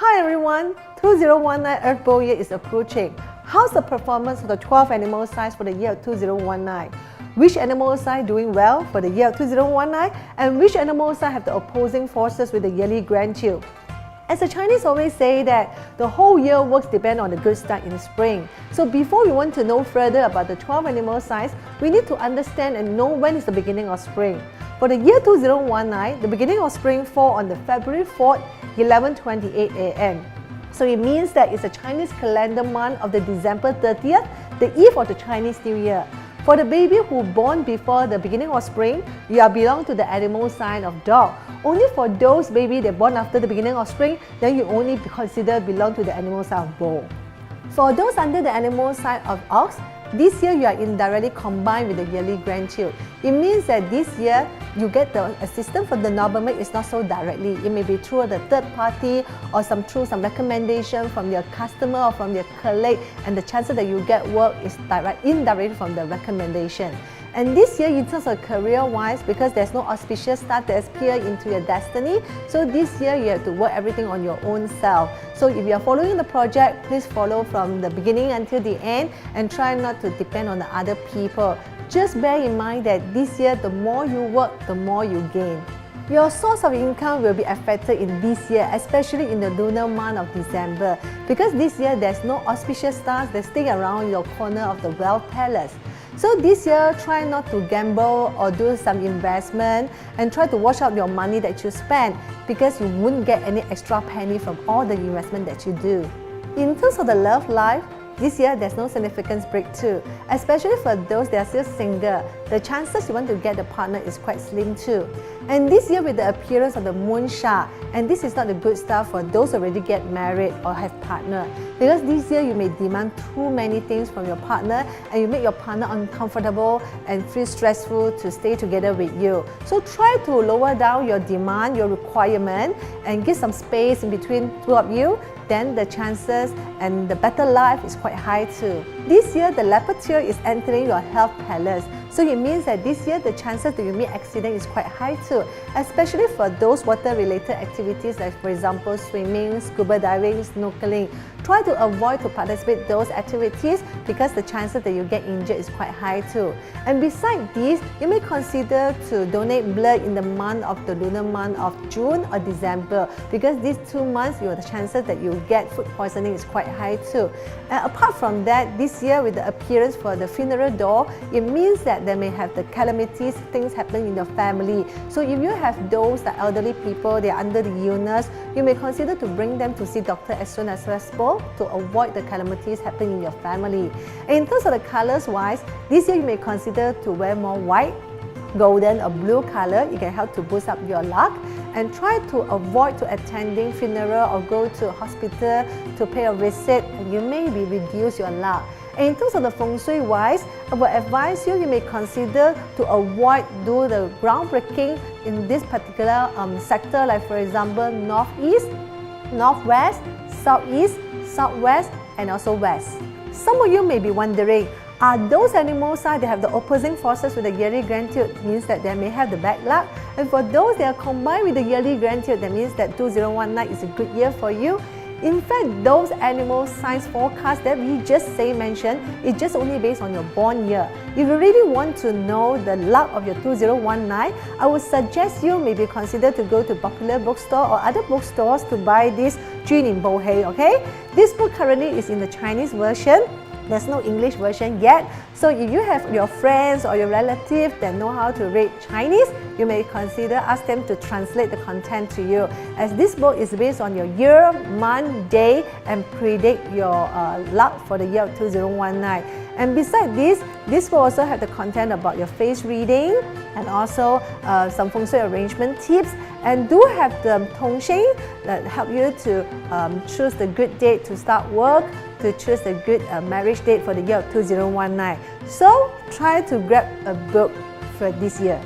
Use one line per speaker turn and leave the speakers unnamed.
Hi everyone, 2019 Earth Boar Year is approaching. How's the performance of the 12 animal signs for the year 2019? Which animal sign doing well for the year 2019 and which animal sign have the opposing forces with the yearly grand yield? As the Chinese always say that the whole year works depend on the good start in spring. So before we want to know further about the 12 animal signs, we need to understand and know when is the beginning of spring. For the year 2019, the beginning of spring fall on the February 4th, 11:28 a.m. So it means that it's a Chinese calendar month of the December 30th, the eve of the Chinese New Year. For the baby who born before the beginning of spring, you are belong to the animal sign of dog. Only for those baby that born after the beginning of spring, then you only consider belong to the animal sign of bull. For those under the animal sign of ox, this year you are indirectly combined with the yearly grand yield. It means that this year you get the assistance from the nobleman is not so directly. It may be through the third party or through some recommendation from your customer or from your colleague, and the chances that you get work is indirectly from the recommendation. And this year, in terms of career-wise, because there's no auspicious star that appear into your destiny, so this year you have to work everything on your own self. So if you are following the project, please follow from the beginning until the end and try not to depend on the other people. Just bear in mind that this year, the more you work, the more you gain. Your source of income will be affected in this year, especially in the lunar month of December, because this year there's no auspicious stars that stay around your corner of the wealth palace. So this year, try not to gamble or do some investment and try to watch out your money that you spend, because you wouldn't get any extra penny from all the investment that you do. In terms of the love life, this year there's no significant breakthrough, especially for those that are still single. The chances you want to get a partner is quite slim too. And this year with the appearance of the moon star, and this is not a good start for those who already get married or have partner, because this year you may demand too many things from your partner and you make your partner uncomfortable and feel stressful to stay together with you. So try to lower down your demand, your requirement, and give some space in between two of you. Then the chances and the better life is quite high too. This year, the leopard tail is entering your health palace. So it means that this year, the chances that you meet accident is quite high too, especially for those water-related activities like, for example, swimming, scuba diving, snorkeling. Try to avoid to participate those activities because the chances that you get injured is quite high too. And besides this, you may consider to donate blood in the month of the lunar month of June or December, because these 2 months, the chances that you get food poisoning is quite high too. And apart from that, this year with the appearance for the funeral door, it means that there may have the calamities, things happen in your family. So if you have those the elderly people, they are under the illness, you may consider to bring them to see doctor as soon as possible to avoid the calamities happening in your family. And in terms of the colors wise, this year you may consider to wear more white, golden or blue color. It can help to boost up your luck. And try to avoid to attending funeral or go to hospital to pay a visit, and you may be reduce your luck. And in terms of the Feng Shui wise, I would advise you may consider to avoid do the groundbreaking in this particular sector, like for example, northeast, northwest, southeast, southwest, and also west. Some of you may be wondering, are those animal signs that have the opposing forces with the yearly grand yield means that they may have the bad luck? And for those that are combined with the yearly grand yield, that means that 2019 is a good year for you. In fact, those animal signs forecast that we just mentioned is just only based on your born year. If you really want to know the luck of your 2019, I would suggest you maybe consider to go to popular bookstore or other bookstores to buy this Jun in Bo Hei, okay? This book currently is in the Chinese version. There's no English version yet. So if you have your friends or your relatives that know how to read Chinese, you may consider ask them to translate the content to you, as this book is based on your year, month, day, and predict your luck for the year of 2019. And besides this will also have the content about your face reading and also some Feng Shui arrangement tips, and do have the Tongxing that help you to choose the good date to start work, to choose the good marriage date for the year of 2019. So try to grab a book for this year.